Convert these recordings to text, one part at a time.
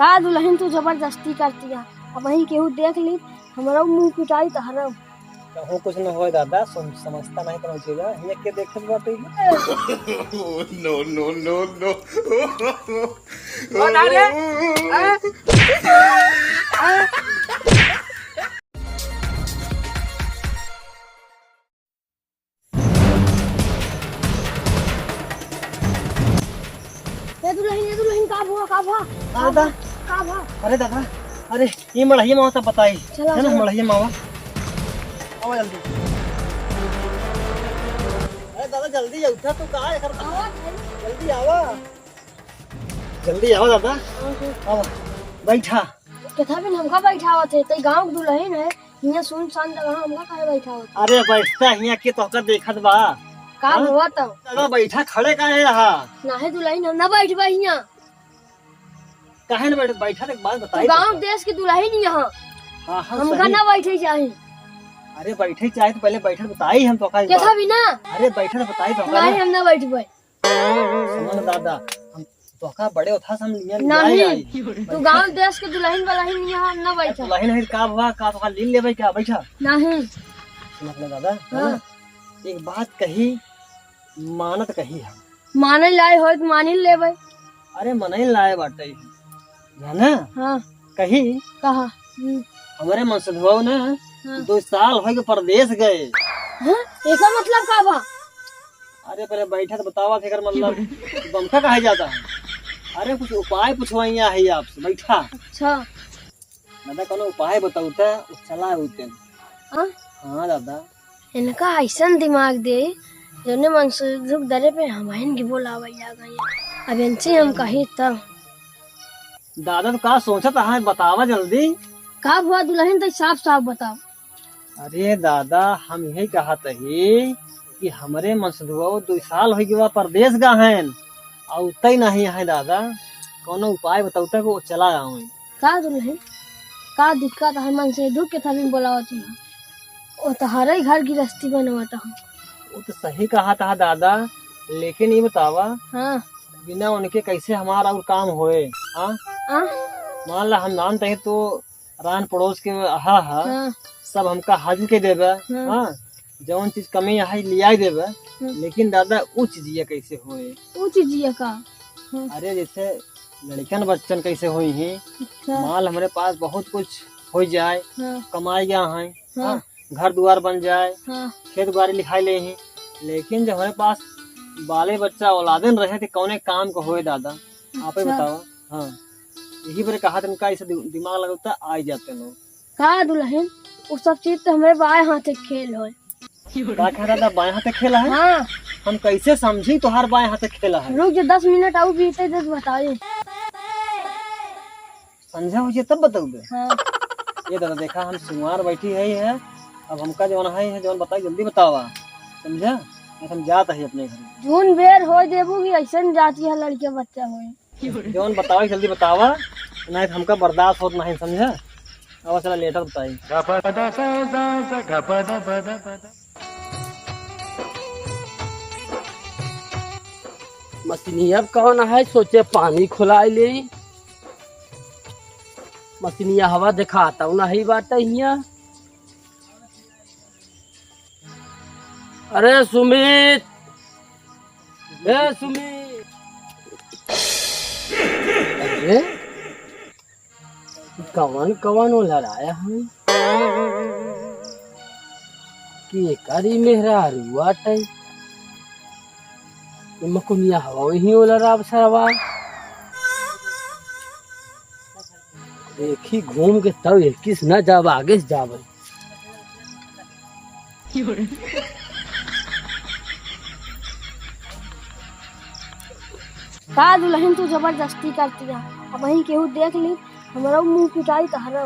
का दुल्हन तू जबरदस्ती करती है। अब वही केहू देख ली हमारा मुंह पिटाई तहरा। कहूँ कुछ न हो दादा, समझता नहीं कौन चीज है ये के देखे बाटे। No no no no. ये दुल्हन का भुआ दादा का भुआ। अरे दादा, अरे ये मड़हिया मावा सब बताई चला, है ना, चला। मड़हिया मावा आओ जल्दी। अरे दादा जल्दी उठा, तू कहाँ है? जल्दी आवा, जल्दी आओ दादा, आओ बैठा। कथा भी हमका बैठावा थे तो गांव के दुल्हन है यहाँ सुनसान जगह हमका काहे बैठावा थे। अरे बैठता हिया के तो देखत बा का हाँ? भुआ तो दादा बैठा खड़े काहे रहा? ना है दुल्हन हम ना बैठबा यहाँ। काहे न बैठा एक बात तू बताई। गांव देश के दुल्हन यहाँ हाँ हाँ हमका सही। ना बैठे चाहे। अरे बैठे चाहे तो पहले बैठे बताई हम तो का कथा भी ना अरे बैठे बताई तो नहीं हम ना बैठबे। सुनो ना दादा, हम तो का बड़े उठा हम लिया नहीं आई तू गांव देश के दुल्हन वाला ही यहाँ हम ना बैठा। लहिन है का हुआ का तो लीन लेबै क्या बैठा। नहीं सुनो ना दादा, हाँ। एक बात कही मानत कही हम। माने लाए हो तो मानी लेबे। अरे मनई लाए बाटे जाना हाँ कही कहा। हमारे मनसदवा ना हाँ। 2 साल हो गए परदेश गए। हाँ? इसका मतलब का बा? अरे पहले बैठा तो बतावा थे मतलब बमका कहा जाता है। अरे कुछ उपाय पूछवाइया है आपसे, बैठा। अच्छा दादा कोनो उपाय बताऊता चला होते। हाँ? हाँ दादा, इनका ऐसा दिमाग दे जोने मन से दुख दरे पे हमारे की बोलावा जा गई। अब इनसे हम कही तब दादा तो का सोचत है बतावा जल्दी। का हुआ दुल्हन तो साफ साफ बताओ। अरे दादा हम यही कहा ही कि हमारे मनसदुआ 2 साल हो गया परदेश गा हैं और उतई नहीं है दादा, कोनो उपाय बताऊता को चला गाँव। का दुल्हन का दिक्कत है मन से दुख के थभी बोलावती है। वो तुम्हारे घर की रस्ती बनवाता हूँ। वो तो सही कहा था दादा, लेकिन ये बतावा हाँ बिना उनके कैसे हमारा और काम होए। हाँ हाँ मान ला हम जानते हैं तो रान पड़ोस के हा हाँ सब हमका हाजिर के देवे। हाँ। हाँ जौन चीज कमी है लिया देवे, लेकिन दादा उच्च जिया कैसे होए। वो चीज का। हाँ। अरे जैसे लड़कन बच्चन कैसे हुई है, अच्छा माल हमारे पास बहुत कुछ हो जाए, हाँ कमाई गया है, हाँ। हाँ, घर द्वार बन जाए, हाँ खेत बाड़ी लिखाई ले ही, लेकिन जब हमारे पास बाले बच्चा औलादन रहे थे कौने काम को होए दादा आप ही अच्छा। बताओ। हाँ यही बारे कहा तुमका ऐसे दिमाग लगाता आ जाते लोग। का दुल्हन वो सब चीज तो हमारे बाएं हाथ के खेल हो। का कह दादा बाएं हाथे खेला है? हाँ हम कैसे समझी तुहार बाएं हाथे खेला है? रुक जो 10 मिनट और बीते तो बताइए। समझा हो तब बताऊ दे। हाँ ये दादा देखा हम सुमार बैठी है, अब हमका जवन है जवन बताई जल्दी बतावा, समझा? नहीं हम जाता है अपने घर। जून बेर हो देबू की ऐसे जाती है लड़के बच्चा हो। जवन बतावा जल्दी बतावा, नहीं तो हमका बर्दाश्त होत नहीं, समझा? अब चला लेटर बताई। मशीनिया कौन है सोचे पानी खुला ले। मशीनिया हवा दिखाता हूँ नहीं बात हिया। अरे सुमित, ए सुमित, अरे कवन कवन लड़ाया है कि करी मेहरा रुआ टाइम मकुनिया हवा वही ओलरा सरवा देखी घूम के तब किस न जाब आगे से जाब। का दुल्हन तू जबरदस्ती करती है। अब वही केहू देख ली हमारा मुंह पिटाई तहरा।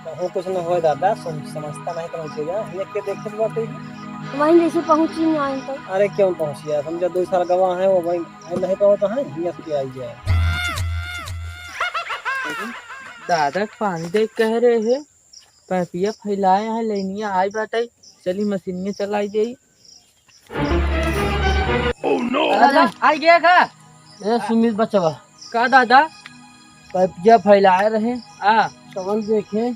कहूँ कुछ न हो दादा, समझता नहीं कौन चीज है ये के देखे बाटे। वहीं जैसे पहुंची नहीं आई तो अरे क्यों पहुंचिया, समझा 2 साल गवाह है वो भाई नहीं पहुंचा है हिया के आई जाए। दादा पानी दे कह रहे हैं पैपिया फैलाए हैं लेनिया आई बाटे चली मशीनिया चलाई दे। आई गया का? ए सुमित बचवा का दादा पैपिया फैलाए रहे कौन देखे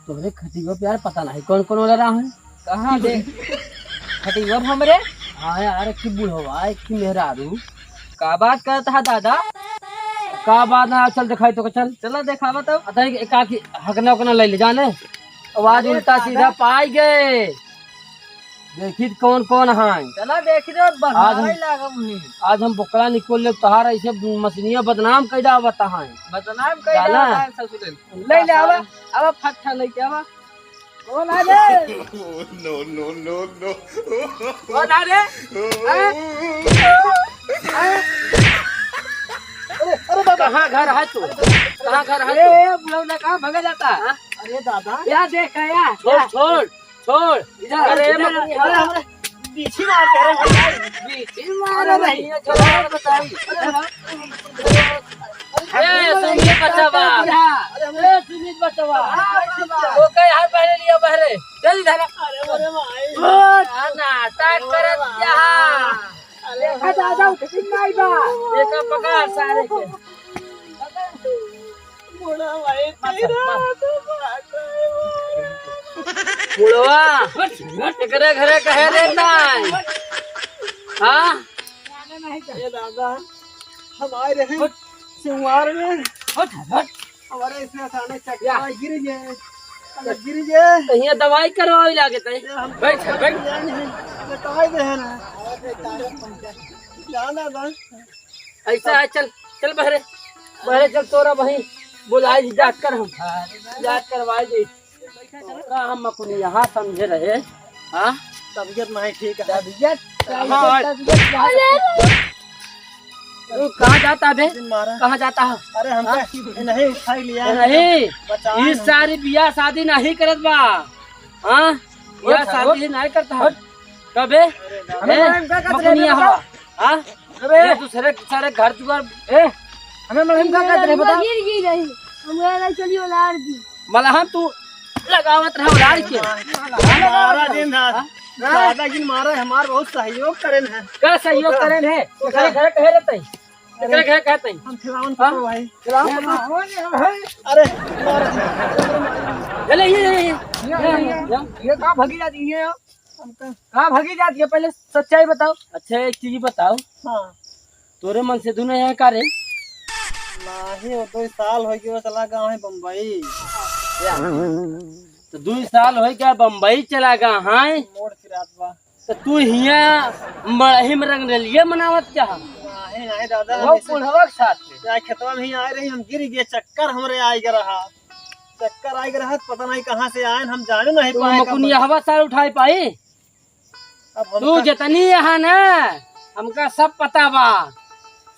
तुम्हारे खटीवा पे यार पता नहीं कौन कौन वाला रहा है कहाँ दे खटीवा हमरे। हाँ यार की बुढ़वा की मेहरारू का बात करता है दादा का बात ना चल दिखाई तो चल चलो देखा बताओ अतः एक हकना उकना ले जाने आवाज उल्टा सीधा पाई गए देखी कौन कौन है चला देखी आज हम बोकला निकोल ले तोहार ऐसे मछलियां बदनाम कर जा बता है बदनाम कर ले ले आवा अब फट्टा लेके आवा कौन आ रे No, no, no, no. कौन आ रे अरे बाबा कहाँ घर है तू कहाँ घर है अरे बुलावना कहाँ भागा जाता है अरे दादा क्या देख या छोड़ छोड़ छोड़ इधर अरे पीछे मार कह रहे बीची मार रही है छोड़ बताई ए सुमित बचावा ए सुमित बचावा वो कहीं हर पहले लिया बहरे चल इधर अरे भाई नाटक करत यहाँ देखा दादा उठिन नहीं बा एक पकड़ सारे के बूढ़ा भाई बुढ़वा एकरे घरे कहे रे नहीं हाँ ये दादा हम आए रहे सिंगार में हमारे इसमें अचानक चक्कर गिर गए कहीं दवाई करवाई लागे तई बैठ बैठ बताए दे ना जाना दादा ऐसा है चल चल बहरे बहरे चल तोरा वही बुलाई जांच कर हम जांच करवाई दे हम अपने यहाँ समझे रहे हाँ तबीयत नहीं ठीक है तबीयत कहाँ जाता है कहाँ जाता है अरे हम नहीं उठाई लिया नहीं इस सारी बियाह शादी नहीं करत बा हाँ बियाह शादी नहीं करता है कबे दूसरे सारे घर दुआर हमें मलहम का कहते बता गिर गई रही हमरा चली उलाड़ दी मलहम तू लगावत रहा उलाड़ के हमारा दिन दादा जी मारा हमार बहुत सहयोग करेन है का सहयोग करेन है घर घर कहे रहते घर घर कहते हम खिलावन करो भाई अरे चले ये कहाँ भगी जाती है कहाँ भगी जाती है पहले सच्चाई बताओ अच्छा एक चीज बताओ हाँ तोरे मन से दुनिया है का रे नहीं वो 2 साल हो गया चला गाँव है बम्बई तो 2 साल हो गया बम्बई चला गया है मोड़ फिरात बा तो तू हिया मड़ही में रंगरलिया मनावत क्या नहीं दादा वो पुलहवा के साथ में क्या खेतवा में ही आए रही हम गिर गए चक्कर हमरे आए रहा चक्कर आए रहा पता नहीं कहाँ से आए हम जाने नहीं तू पाए मकुनिया हवा सार उठाई पाई अब तू जितनी यहाँ ना हमका सब पता बा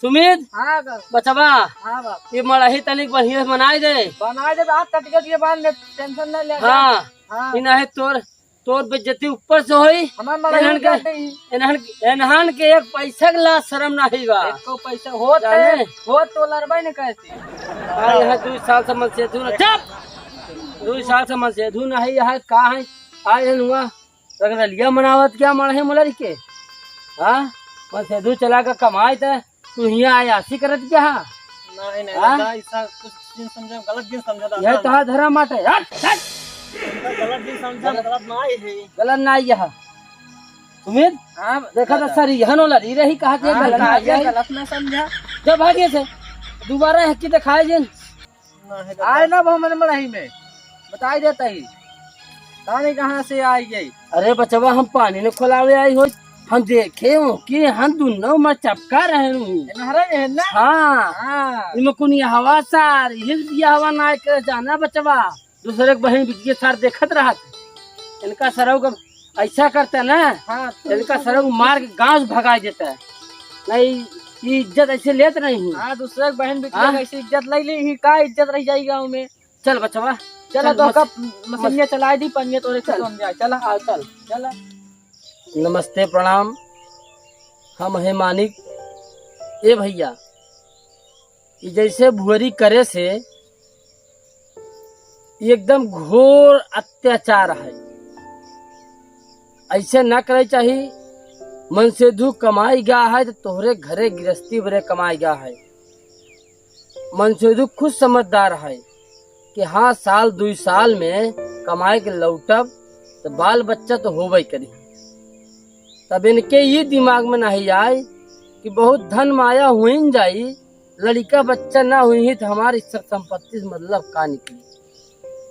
सुमित हाँ बचवा हाँ ये मड़ही तनिक बढ़िया बनाई दे बना दे आप तटके ये बात टेंशन नहीं ले हाँ इन्हें तोर बेइज्जती ऊपर से होई एनहन के एक पैसा के ला शर्म नहीं बा एको पैसा हो तो लड़बे न कहते यहाँ 2 साल से मलसेधु न चुप 2 साल से मलसेधु नहीं है का है आए हुआ रंगरलिया मनावत क्या मड़हे मुलर के हाँ मलसेधु चला कर कमाई था तू यहाँ आया आसी करत क्या नहीं ऐसा कुछ दिन समझा गलत दिन समझा यह तो धर्म माटे गलत दिन समझा गलत नहीं है गलत ना यह सुमित हाँ देखा था सर यह नो लड़ी रही कहा गलत ना समझा जब भागे से दोबारा हक्की दिखाए जिन आए ना वो मन मड़ही में बताई देता ही ताने कहाँ से आई गई अरे बचवा हम पानी ने खोलावे आई हो हम देखे हो कि हम दोनों में चपका रहे ना हाँ इनमें कुनी हवा सार ये हवा ना कर जाना बचवा दूसरे बहन बिजली सार देखत रहा इनका सरव ऐसा करता है ना हाँ इनका सरव मार के गांव भगा देता है नहीं इज्जत ऐसे लेते नहीं हाँ दूसरे बहन बिजली ऐसी इज्जत ले ली का इज्जत रह जाएगी गाँव में चल बचवा चला तो का मछलियाँ चला दी पनिया तोरे चला आओ चल चला नमस्ते प्रणाम हम है मानिक ए भैया जैसे भुअरी करे से एकदम घोर अत्याचार है ऐसे न करे चाहिए मन से धू कमाई गया है तो तोहरे घरे गृहस्थी भरे कमाई गया है मनसेधु खुद समझदार है कि हाँ साल 2 साल में कमाए के लौटब तो बाल बच्चा तो होबे करी। तब इनके ये दिमाग में नहीं आए कि बहुत धन माया हुई न जाई, लड़का बच्चा ना हुई ही तो हमारी संपत्ति से मतलब का निकली।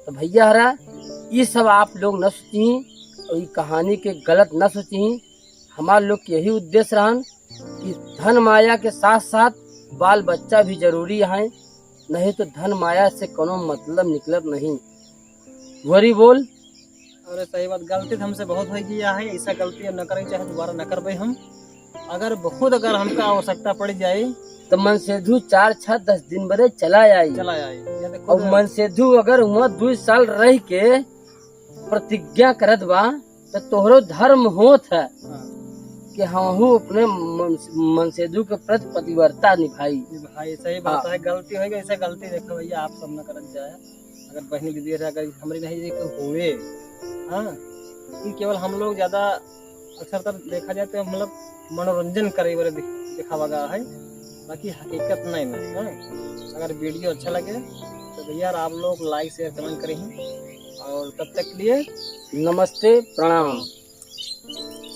तो भैया हरा ये सब आप लोग न सोची और ये कहानी के गलत न सोची। हमारे लोग के यही उद्देश्य रहन कि धन माया के साथ साथ बाल बच्चा भी जरूरी है, नहीं तो धन माया से कोनो मतलब निकलत नहीं। वरी बोल। अरे सही बात, गलती तो हमसे बहुत हो गया है, ऐसा गलती न करें, चाहे दोबारा न करबे हम। अगर हमका आवश्यकता पड़ जाए तो मनसेधु 4-6-10 दिन बड़े चला आई और मनसेधु अगर हुआ 2 साल रह के प्रतिज्ञा करत बा तो तोहरो धर्म होत है कि हम अपने मनसेधु के प्रति पतिव्रता निभाई। भाई सही बात है, गलती होगी, ऐसा गलती देखो भैया आप सब न करत जाए। अगर बहनी दीदी अगर हमारी नहीं हुए, हाँ ये केवल हम लोग ज्यादा अक्सर तक देखा जाए तो मतलब मनोरंजन करे वाले दिखावा गया है, बाकी हकीकत नहीं है। हाँ अगर वीडियो अच्छा लगे तो भैया आप लोग लाइक शेयर कमेंट करें और तब तक के लिए नमस्ते प्रणाम।